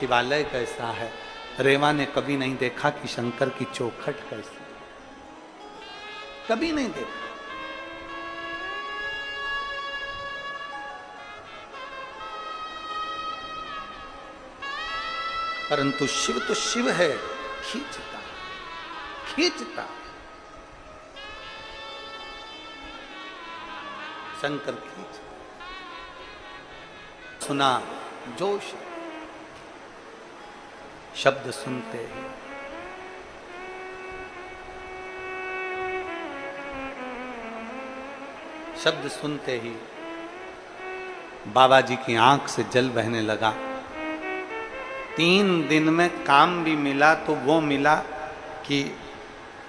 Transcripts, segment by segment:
शिवालय कैसा है। रेवा ने कभी नहीं देखा कि शंकर की चौखट कैसी, कभी नहीं देखा। परंतु शिव तो शिव है, खींचता खींचता। शंकर खींचता। सुना जोश, शब्द सुनते ही शब्द सुनते ही बाबा जी की आंख से जल बहने लगा। 3 दिन में काम भी मिला तो वो मिला कि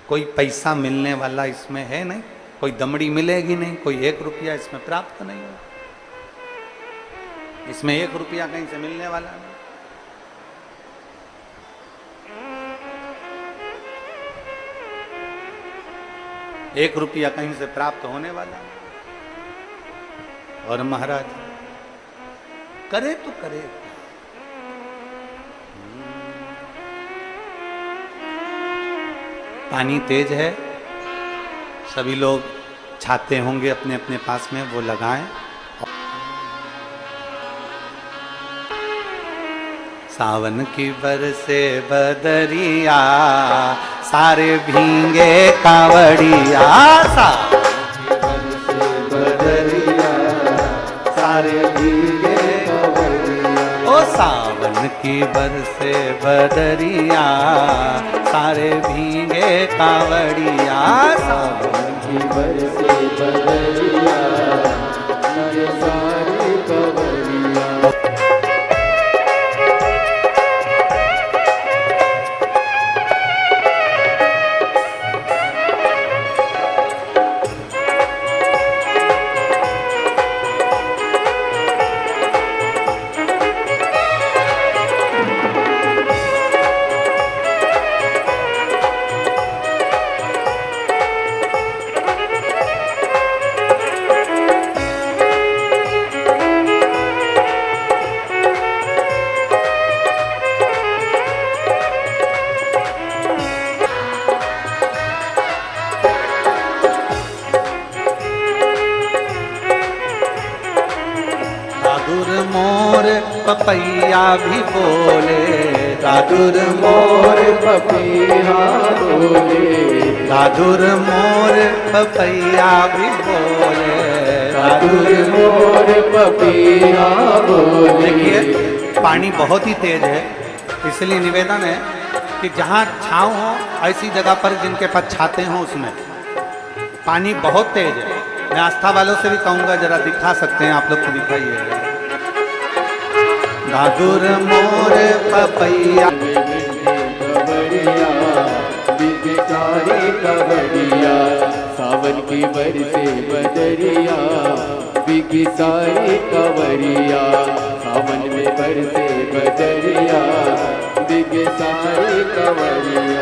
कोई पैसा मिलने वाला इसमें है नहीं, कोई दमड़ी मिलेगी नहीं, कोई 1 रुपया इसमें प्राप्त नहीं होगा, इसमें 1 रुपया कहीं से मिलने वाला नहीं। एक रुपया कहीं से प्राप्त होने वाला नहीं। और महाराज करे तो करे। पानी तेज है, सभी लोग छाते होंगे अपने अपने पास में, वो लगाएं। सावन की बरसे बदरिया, सारे भींगे कांवड़िया। सावन की बरसे बदरिया, सारे भींगे कांवड़िया। ओ सावन की बरसे बदरिया, सारे भींगे कांवड़िया। सावन की बरसे बदरिया, सारे कांवड़िया। मोर पपैया भी बोले, दादुर मोर पपैया बोले, दादुर मोर पपैया भी बोले, दादुर मोर पपैया बोले। देखिए पानी बहुत ही तेज है, इसलिए निवेदन है कि जहाँ छाँव हो ऐसी जगह पर जिनके पास छाते हों उसमें। पानी बहुत तेज है। मैं आस्था वालों से भी कहूँगा जरा दिखा सकते हैं आप लोग को, दिखाइए। दादुर मोर पपैया बिगसारी कवड़िया, सावन की बरसे बदरिया, बिगसारी कवड़िया, सावन में बरसे बदरिया, बिगसारी कवड़िया।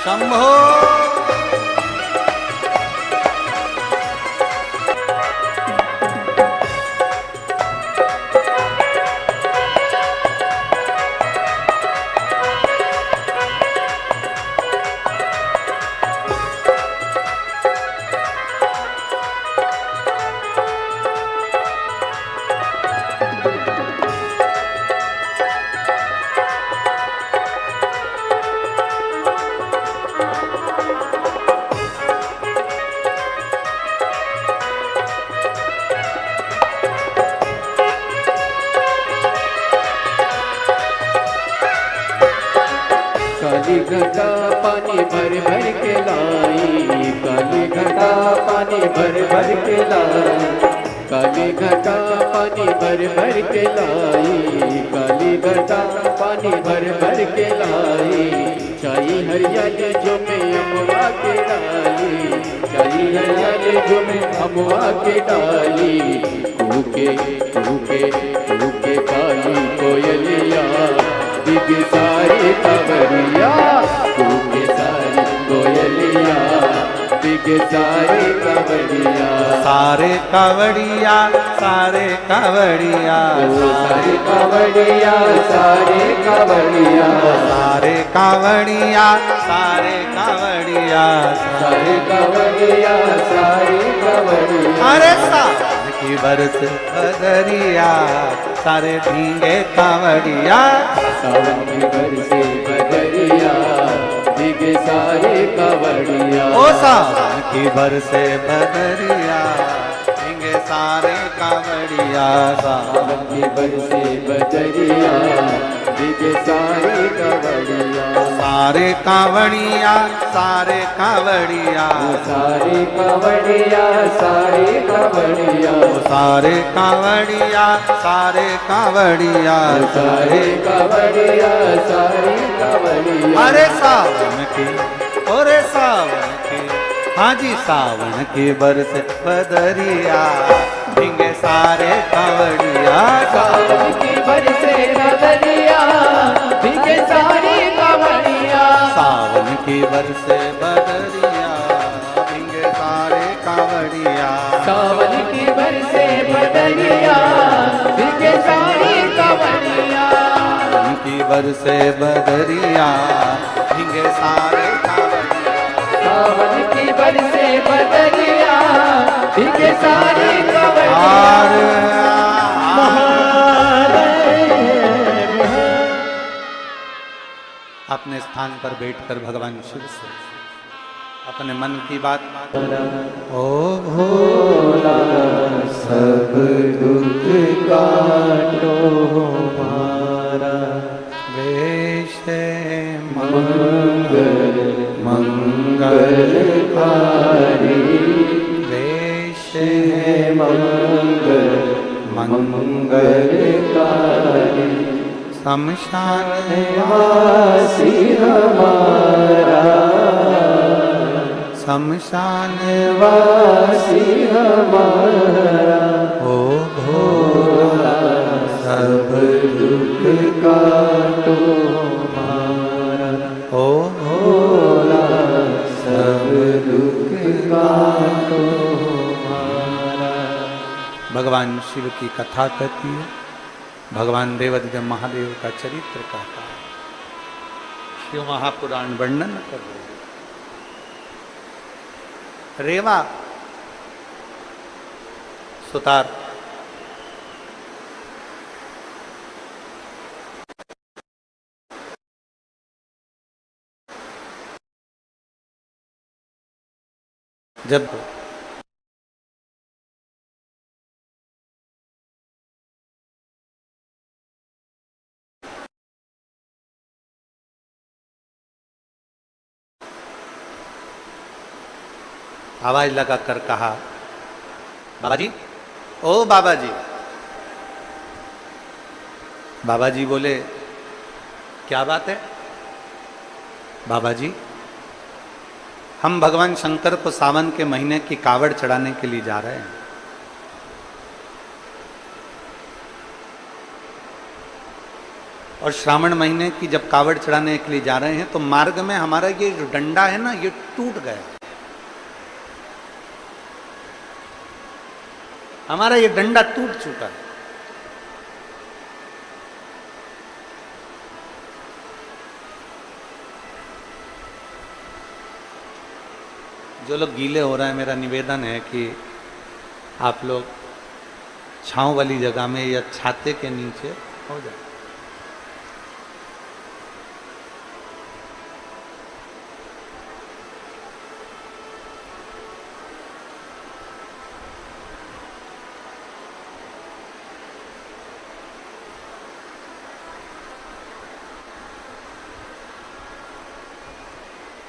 शंभो काली घटा पानी भर भर के लाई, काली घटा पानी भर भर के लाई, काली घटा पानी भर भर के लाई, काली घटा पानी भर भर के लाई। छाई हरियाली झूमे अमवा के डाली, छाई हरियाली झूमे अमवा के डाली। कूके कूके कूके काली कोयलिया, दिग सारी कवरिया, कूके सारी कोयलिया, दिग सारी कवरिया। सारे कावड़िया सारे कावड़िया सारे कावड़िया सारे कावड़िया, सारे कावड़िया सारे कावड़िया सारे कावड़िया सारे कावड़िया। अरे सावन की बरस बदरिया सारे भीगे कावड़िया, सावन की बरसे बदरिया, दिगे सारे कावड़िया। ओ सावन की बरसे बदरिया भीगे सारे कावड़िया, सावन की बरसे बदरिया, दिगे सारे कावड़िया। सारे कावड़िया सारे कावड़िया सारे कावड़िया सारे कावड़िया, सारे कावड़िया सारे कावड़िया सारे कावड़िया सारे कावड़िया। अरे सावन की अरे सावन की हाँ जी सावन की बरस बदरिया भीगे सारे कावड़िया, सावन की बरसे बदरिया, भीगे सारे कावड़िया। सावन की बरसे बदरिया भीगे सारे कावड़िया, सावन की बरसे बदरिया, भीगे सारे कावड़िया। सावन की बरसे बदरिया भीगे सारे कावड़िया, सावन की बरसे बदरिया, भीगे सारे कावड़िया। अपने स्थान पर बैठकर भगवान शिव से अपने मन की बात ओ भोला सब दुख काटो हमारा, वेश मंगल मंगलकारी वेश मंगल मंगलकारी। शमशान वासी हमारा, शमशान वासी हमारा। ओ भोला सब दुख काटो हमारा, ओ भोला सब दुख काटो हमारा। भगवान शिव की कथा कहती है, भगवान देवाधिदेव महादेव का चरित्र कहता है, शिव महापुराण वर्णन कर रहे हैं। रेवा सुतार जब आवाज लगा कर कहा, बाबा जी, ओ बाबा जी। बाबा जी बोले, क्या बात है? बाबा जी, हम भगवान शंकर को सावन के महीने की कावड़ चढ़ाने के लिए जा रहे हैं। और श्रावण महीने की जब कावड़ चढ़ाने के लिए जा रहे हैं तो मार्ग में हमारा ये जो डंडा है ना, ये टूट गया। हमारा ये डंडा टूट चुका है। जो लोग गीले हो रहे हैं, मेरा निवेदन है कि आप लोग छांव वाली जगह में या छाते के नीचे हो जाए।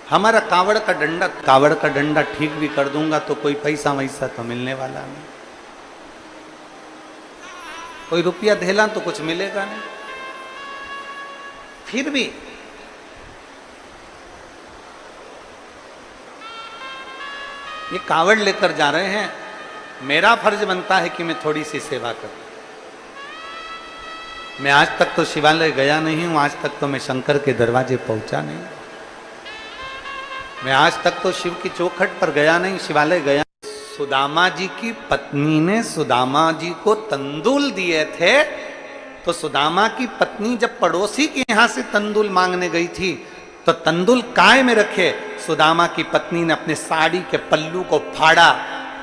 हमारा कावड़ का डंडा ठीक भी कर दूंगा तो कोई पैसा वैसा तो मिलने वाला नहीं, कोई रुपया धेला तो कुछ मिलेगा नहीं। फिर भी ये कावड़ लेकर जा रहे हैं, मेरा फर्ज बनता है कि मैं थोड़ी सी सेवा करूं। मैं आज तक तो शिवालय गया नहीं हूं, आज तक तो मैं शंकर के दरवाजे पहुंचा नहीं, मैं आज तक तो शिव की चौखट पर गया नहीं, शिवालय गया। सुदामा जी की पत्नी ने सुदामा जी को तंदूल दिए थे, तो सुदामा की पत्नी जब पड़ोसी के यहां से तंदूल मांगने गई थी तो तंदूल काय में रखे, सुदामा की पत्नी ने अपने साड़ी के पल्लू को फाड़ा,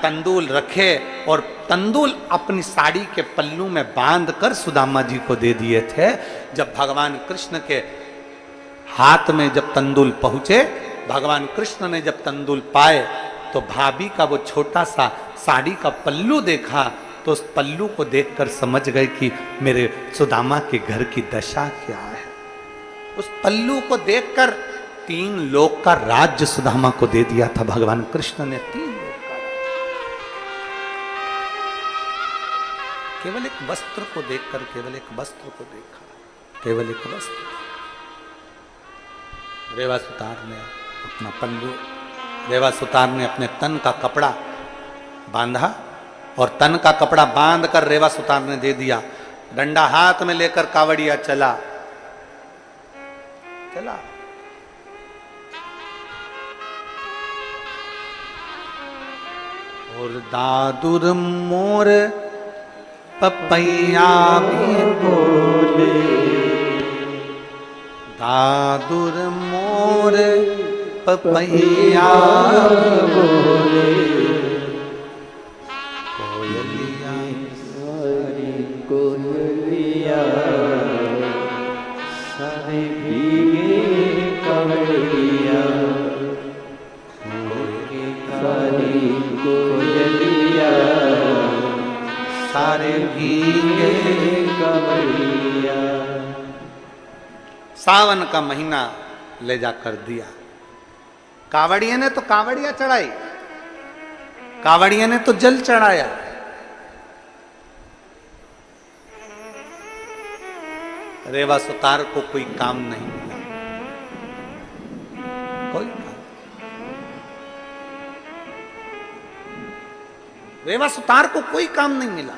तंदूल रखे और तंदूल अपनी साड़ी के पल्लू में बांधकर सुदामा जी को दे दिए थे। जब भगवान कृष्ण के हाथ में जब तंदूल पहुंचे, भगवान कृष्ण ने जब तंदूल पाए तो भाभी का वो छोटा सा साड़ी का पल्लू देखा, तो उस पल्लू को देखकर समझ गए कि मेरे सुदामा के घर की दशा क्या है। उस पल्लू को देखकर 3 लोक का राज्य सुदामा को दे दिया था भगवान कृष्ण ने। 3 लोक का केवल एक वस्त्र को देखकर, केवल एक वस्त्र को देखा, केवल एक वस्त्र। रेवा सुतार ने अपना पल्लू, रेवा सुतार ने अपने तन का कपड़ा बांधा और तन का कपड़ा बांध कर रेवा सुतार ने दे दिया। डंडा हाथ में लेकर कावड़िया चला। और दादुर मोर पपैया भी बोले, दादुर मोर पपैया बोले, कोयलिया सारी कोयलिया सारे भीगे कवड़िया, सारी कोयलिया सारे भीगे कवड़िया। सावन का महीना ले जाकर दिया। कावड़िया ने तो कावड़िया चढ़ाई, कावड़िया ने तो जल चढ़ाया। रेवा सुतार को कोई काम नहीं मिला, कोई काम। रेवा सुतार को कोई काम नहीं मिला।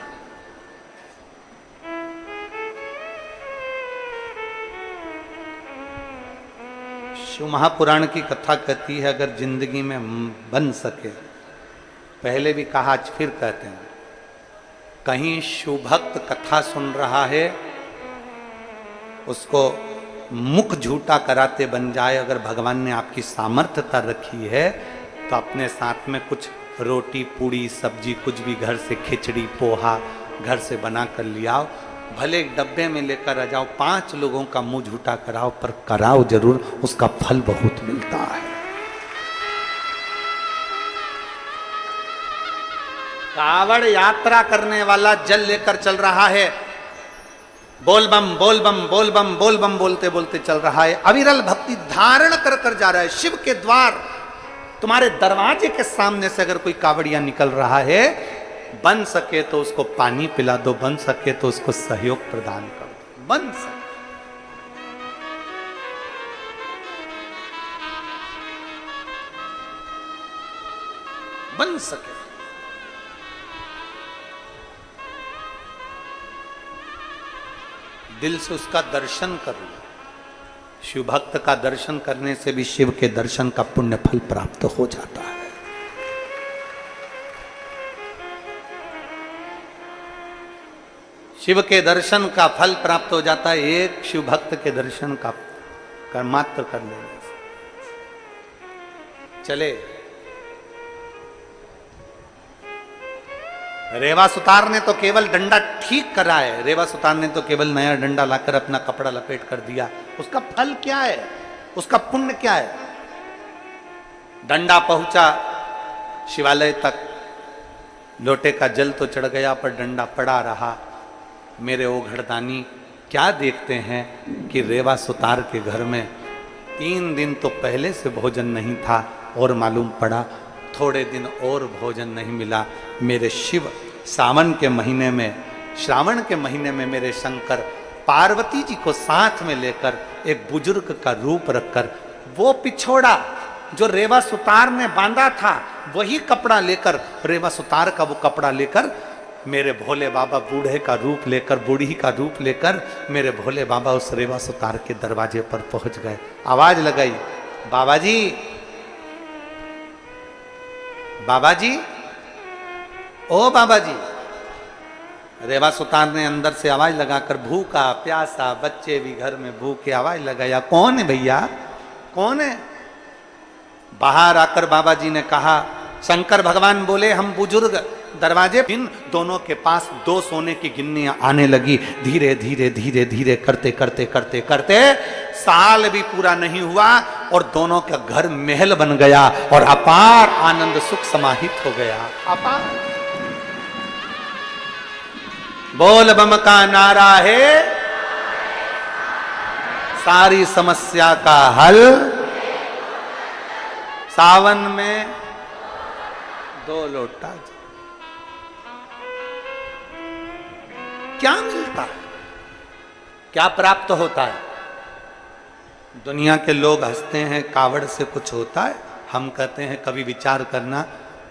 शिव महापुराण की कथा कहती है, अगर जिंदगी में बन सके, पहले भी कहा आज फिर कहते हैं, कहीं शिव भक्त कथा सुन रहा है, उसको मुख झूठा कराते बन जाए। अगर भगवान ने आपकी सामर्थ्यता रखी है तो अपने साथ में कुछ रोटी पूड़ी सब्जी कुछ भी घर से, खिचड़ी पोहा घर से बना कर ले आओ, भले एक डब्बे में लेकर आ जाओ, 5 लोगों का मुंह झूठा कराओ, पर कराओ जरूर, उसका फल बहुत मिलता है। कावड़ यात्रा करने वाला जल लेकर चल रहा है, बोल बम बोल बम बोल बम बोल बम बोलते बोलते चल रहा है, अविरल भक्ति धारण कर कर जा रहा है। शिव के द्वार, तुम्हारे दरवाजे के सामने से अगर कोई कावड़िया निकल रहा है, बन सके तो उसको पानी पिला दो, बन सके तो उसको सहयोग प्रदान कर दो, बन सके। बन सके दिल से उसका दर्शन कर लो। शिव भक्त का दर्शन करने से भी शिव के दर्शन का पुण्य फल प्राप्त हो जाता है। शिव के दर्शन का फल प्राप्त हो जाता है, एक शिव भक्त के दर्शन का मात्र कर लेने से। चले, रेवा सुतार ने तो केवल डंडा ठीक करा है, रेवा सुतार ने तो केवल नया डंडा लाकर अपना कपड़ा लपेट कर दिया। उसका फल क्या है, उसका पुण्य क्या है? डंडा पहुंचा शिवालय तक, लोटे का जल तो चढ़ गया पर डंडा पड़ा रहा। मेरे ओघड़दानी क्या देखते हैं कि रेवा सुतार के घर में 3 दिन तो पहले से भोजन नहीं था और मालूम पड़ा थोड़े दिन और भोजन नहीं मिला। मेरे शिव सावन के महीने में, श्रावण के महीने में मेरे शंकर पार्वती जी को साथ में लेकर एक बुजुर्ग का रूप रखकर वो पिछोड़ा जो रेवा सुतार ने बांधा था वही कपड़ा लेकर, रेवा सुतार का वो कपड़ा लेकर मेरे भोले बाबा बूढ़े का रूप लेकर, बूढ़ी का रूप लेकर मेरे भोले बाबा उस रेवा सुतार के दरवाजे पर पहुंच गए। आवाज लगाई, बाबा जी, बाबा जी, ओ बाबा जी। रेवा सुतार ने अंदर से आवाज लगाकर, भूखा प्यासा बच्चे भी घर में भूखे, आवाज लगाया, कौन है भैया, कौन है? बाहर आकर बाबा जी ने कहा, शंकर भगवान बोले, हम बुजुर्ग दरवाजे, इन दोनों के पास 2 सोने की गिन्नियां आने लगी। धीरे धीरे धीरे धीरे करते करते करते करते साल भी पूरा नहीं हुआ और दोनों का घर महल बन गया और अपार आनंद सुख समाहित हो गया। अपार बोल बम का नारा है, सारी समस्या का हल, सावन में 2 लोटा। क्या मिलता है, क्या प्राप्त होता है? दुनिया के लोग हंसते हैं कावड़ से कुछ होता है, हम कहते हैं कभी विचार करना,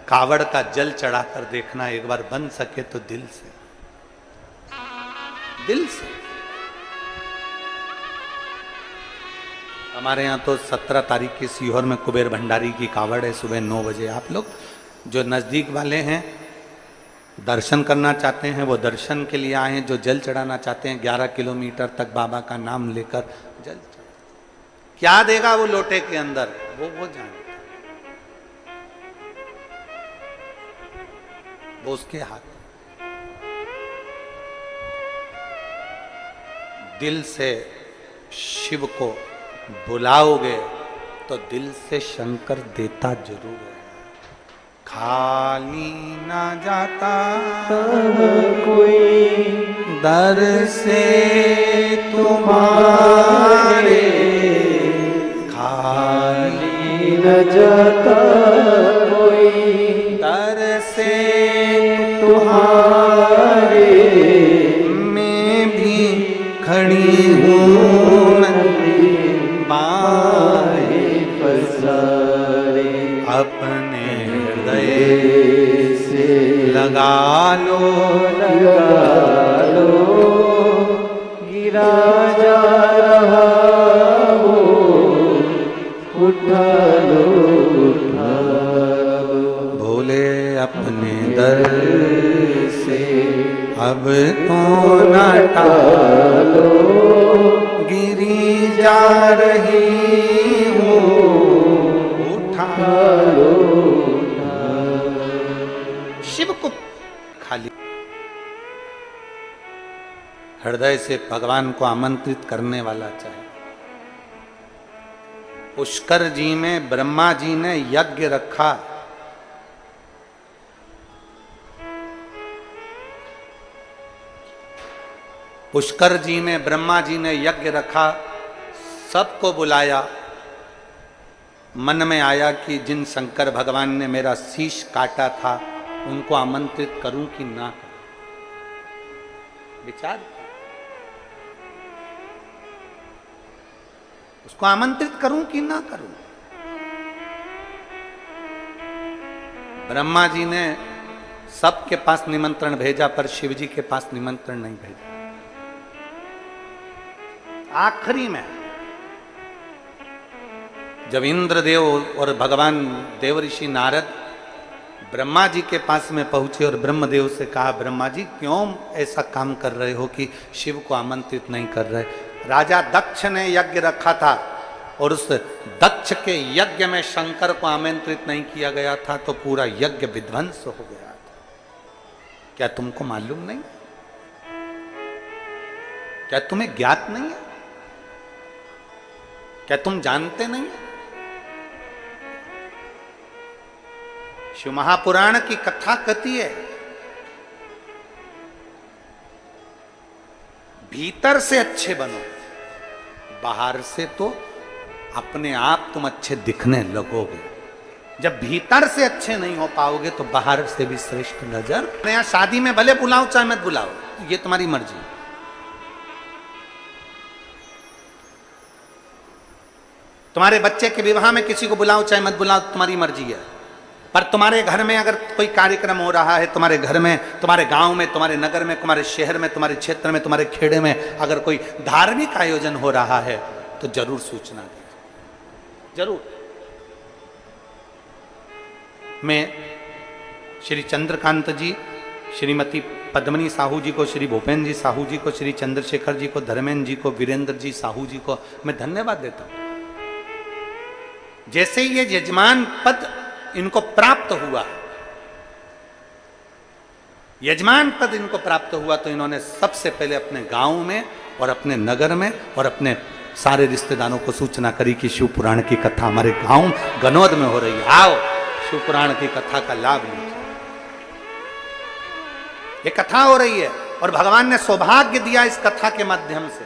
कावड़ का जल चढ़ाकर देखना, एक बार बन सके तो दिल से, दिल से। हमारे यहाँ तो 17 तारीख की सीहोर में कुबेर भंडारी की कावड़ है, सुबह 9 बजे। आप लोग जो नजदीक वाले हैं, दर्शन करना चाहते हैं, वो दर्शन के लिए आए हैं। जो जल चढ़ाना चाहते हैं, 11 किलोमीटर तक बाबा का नाम लेकर जल चढ़ा, क्या देगा वो लोटे के अंदर, वो जानता, वो उसके हाथ। दिल से शिव को बुलाओगे तो दिल से शंकर देता जरूर है। खाली ना जाता कोई दर से तुम्हारे, खाली न जाता कोई दर से तुम्हारे, मैं भी खड़ी हूँ बाहें पसारे, अपने हृदय से लगा लो, गिरा जा रहा हो, उठा लो, उठा लो। भोले अपने दर से अब तो न टालो, गिरी जा रही हूँ, उठा लो। शिव को खाली हृदय से भगवान को आमंत्रित करने वाला चाहिए। पुष्कर जी में ब्रह्मा जी ने यज्ञ रखा, पुष्कर जी में ब्रह्मा जी ने यज्ञ रखा, सबको बुलाया। मन में आया कि जिन शंकर भगवान ने मेरा शीश काटा था उनको आमंत्रित करूं कि ना करूं। विचार, उसको आमंत्रित करूं कि ना करूं। ब्रह्मा जी ने सबके पास निमंत्रण भेजा पर शिव जी के पास निमंत्रण नहीं भेजा। आखिरी में जब इंद्रदेव और भगवान देवऋषि नारद ब्रह्मा जी के पास में पहुंचे और ब्रह्मदेव से कहा, ब्रह्मा जी क्यों ऐसा काम कर रहे हो कि शिव को आमंत्रित नहीं कर रहे? राजा दक्ष ने यज्ञ रखा था और उस दक्ष के यज्ञ में शंकर को आमंत्रित नहीं किया गया था तो पूरा यज्ञ विध्वंस हो गया था। क्या तुमको मालूम नहीं? क्या तुम्हें ज्ञात नहीं है? क्या तुम जानते नहीं? शिव महापुराण की कथा कहती है, भीतर से अच्छे बनो, बाहर से तो अपने आप तुम अच्छे दिखने लगोगे। जब भीतर से अच्छे नहीं हो पाओगे तो बाहर से भी श्रेष्ठ नजर। यहाँ शादी में भले बुलाओ चाहे मत बुलाओ, ये तुम्हारी मर्जी। तुम्हारे बच्चे के विवाह में किसी को बुलाओ चाहे मत बुलाओ, तुम्हारी मर्जी है। पर तुम्हारे घर में अगर कोई कार्यक्रम हो रहा है, तुम्हारे घर में, तुम्हारे गांव में, तुम्हारे नगर में, तुम्हारे शहर में, तुम्हारे क्षेत्र में, तुम्हारे खेड़े में अगर कोई धार्मिक आयोजन हो रहा है तो जरूर सूचना दीजिए, जरूर। मैं श्री चंद्रकांत जी, श्रीमती पद्मनी साहू जी को, श्री भूपेन्द्र जी साहू जी को, श्री चंद्रशेखर जी को, धर्मेंद्र जी को, वीरेंद्र जी साहू जी को मैं धन्यवाद देता हूं। जैसे ये यजमान पद इनको प्राप्त हुआ, यजमान पद इनको प्राप्त हुआ, तो इन्होंने सबसे पहले अपने गांव में और अपने नगर में और अपने सारे रिश्तेदारों को सूचना करी कि शिव पुराण की कथा हमारे गांव गनौद में हो रही है, आओ शिव पुराण की कथा का लाभ लीजिए। ये कथा हो रही है और भगवान ने सौभाग्य दिया इस कथा के माध्यम से।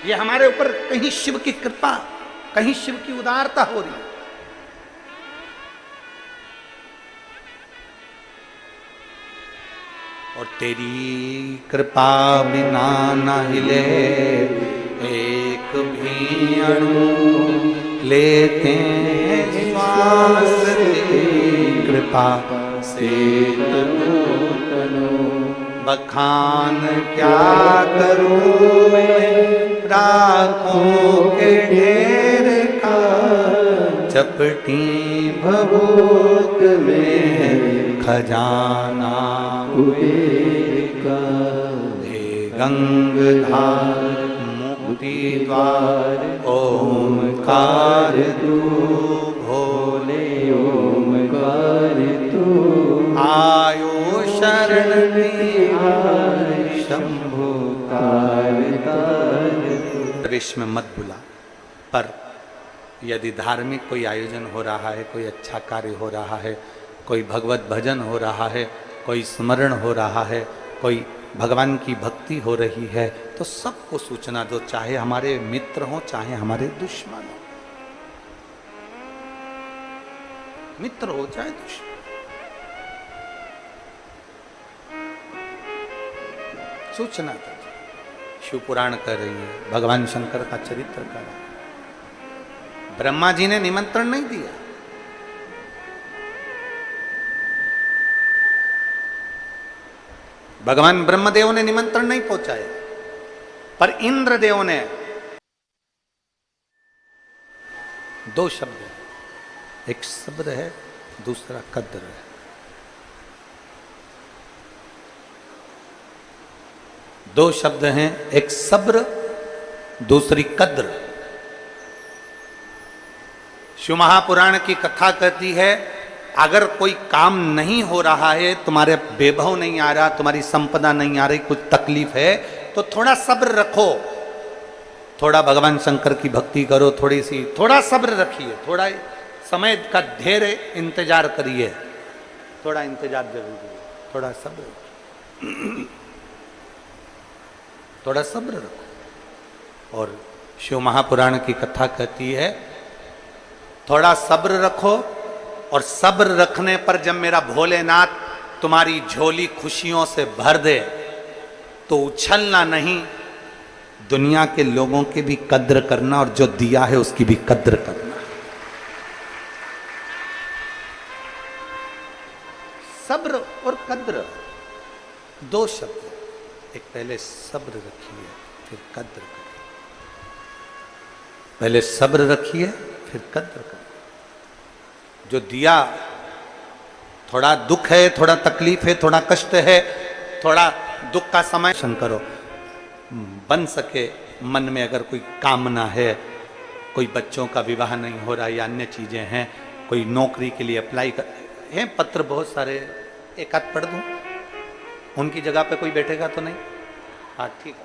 ये हमारे ऊपर कहीं शिव की कृपा, कहीं शिव की उदारता हो रही है। और तेरी कृपा बिना न हिले एक भी अणु, लेते हैं श्वास तेरी कृपा से तनु। बखान क्या करूं मैं राखों के ढेर का, चपटी भभूत में खजाना कुबेर का। हे गंगधार मुक्ति द्वार ओमकार तू, भोले ओमकार तू। आयो शरण तिहारी शंभो तार तार। प्रवेश में मत बुला, पर यदि धार्मिक कोई आयोजन हो रहा है, कोई अच्छा कार्य हो रहा है, कोई भगवत भजन हो रहा है, कोई स्मरण हो रहा है, कोई भगवान की भक्ति हो रही है, तो सबको सूचना दो, चाहे हमारे मित्र हो चाहे हमारे दुश्मन हो। मित्र हो चाहे दुश्मन, सूचना दो। शिव पुराण कर रही है, भगवान शंकर का चरित्र कर रहा है। ब्रह्मा जी ने निमंत्रण नहीं दिया, भगवान ब्रह्मदेव ने निमंत्रण नहीं पहुंचाया, पर इंद्रदेव ने दो शब्द है, एक सब्र है, दूसरा कद्र है। दो शब्द हैं, एक सब्र, दूसरी कद्र। शिव महापुराण की कथा कहती है, अगर कोई काम नहीं हो रहा है, तुम्हारे वैभव नहीं आ रहा, तुम्हारी संपदा नहीं आ रही, कुछ तकलीफ है, तो थोड़ा सब्र रखो, थोड़ा भगवान शंकर की भक्ति करो, थोड़ा सब्र रखिए, थोड़ा समय का धैर्य इंतजार करिए, थोड़ा इंतजार जरूरी है, थोड़ा सब्र, थोड़ा सब्र रखो। और शिव महापुराण की कथा कहती है, थोड़ा सब्र रखो, और सब्र रखने पर जब मेरा भोलेनाथ तुम्हारी झोली खुशियों से भर दे, तो उछलना नहीं, दुनिया के लोगों की भी कद्र करना, और जो दिया है उसकी भी कद्र करना। सब्र और कद्र दो शब्द, एक पहले सब्र रखिए फिर कद्र करिए, पहले सब्र रखिए फिर कद्र करिए। जो दिया, थोड़ा दुख है, थोड़ा तकलीफ है, थोड़ा कष्ट है, थोड़ा दुख का समय करो, बन सके मन में अगर कोई कामना है, कोई बच्चों का विवाह नहीं हो रहा या अन्य चीजें हैं, कोई नौकरी के लिए अप्लाई कर हैं, पत्र बहुत सारे, एक आध पढ़ दूं, उनकी जगह पे कोई बैठेगा तो नहीं? हाँ ठीक है।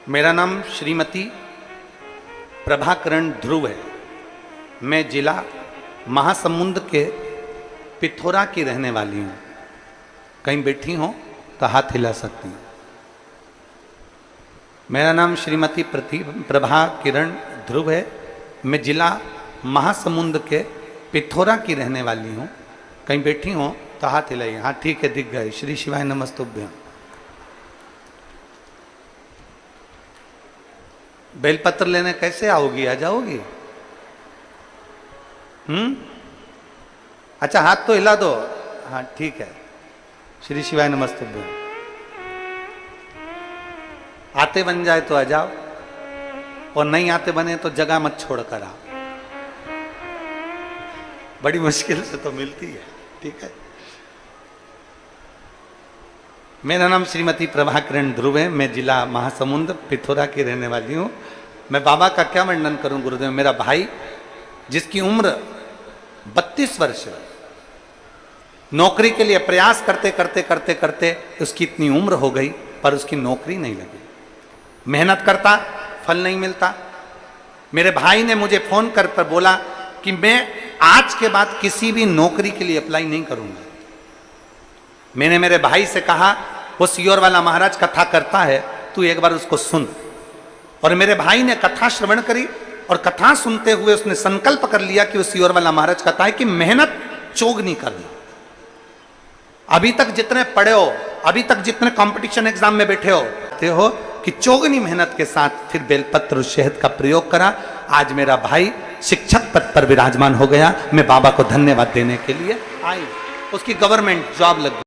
मेरा नाम श्रीमती प्रभाकरण ध्रुव है। मैं जिला महासमुंद के पिथौरा की रहने वाली हूँ। कहीं बैठी हो तो हाथ हिला सकती हूँ। मेरा नाम श्रीमती प्रभा किरण ध्रुव है। मैं जिला महासमुंद के पिथौरा की रहने वाली हूँ, कहीं बैठी हो तो हाथ हिलाइए। हाँ ठीक है, दिख गए। श्री शिवाय नमस्तुभ्यं। बेलपत्र लेने कैसे आओगी, आ जाओगी? अच्छा हाथ तो हिला दो। हाँ ठीक है, श्री शिवाय नमस्तुभ्यं। आते बन जाए तो आ जाओ, और नहीं आते बने तो जगह मत छोड़ कर आओ। बड़ी मुश्किल से तो मिलती है। ठीक है। मेरा नाम श्रीमती प्रभाकरण ध्रुव है। मैं जिला महासमुंद पिथौरा की रहने वाली हूँ। मैं बाबा का क्या वर्णन करूं गुरुदेव। मेरा भाई जिसकी उम्र 32 वर्ष है, नौकरी के लिए प्रयास करते करते करते करते उसकी इतनी उम्र हो गई पर उसकी नौकरी नहीं लगी। मेहनत करता, फल नहीं मिलता। मेरे भाई ने मुझे फोन कर बोला कि मैं आज के बाद किसी भी नौकरी के लिए अप्लाई नहीं करूंगा। मैंने मेरे भाई से कहा, वो सियोर वाला महाराज कथा करता है, तू एक बार उसको सुन। और मेरे भाई ने कथा श्रवण करी, और कथा सुनते हुए उसने संकल्प कर लिया कि वो सियोर वाला महाराज कथा है कि मेहनत चोग नहीं करनी। अभी तक जितने पढ़े हो, अभी तक जितने कंपटीशन एग्जाम में बैठे हो कि चौगनी मेहनत के साथ फिर बेलपत्र और शहद का प्रयोग करा। आज मेरा भाई शिक्षक पद पर विराजमान हो गया। मैं बाबा को धन्यवाद देने के लिए आई। उसकी गवर्नमेंट जॉब लग गई।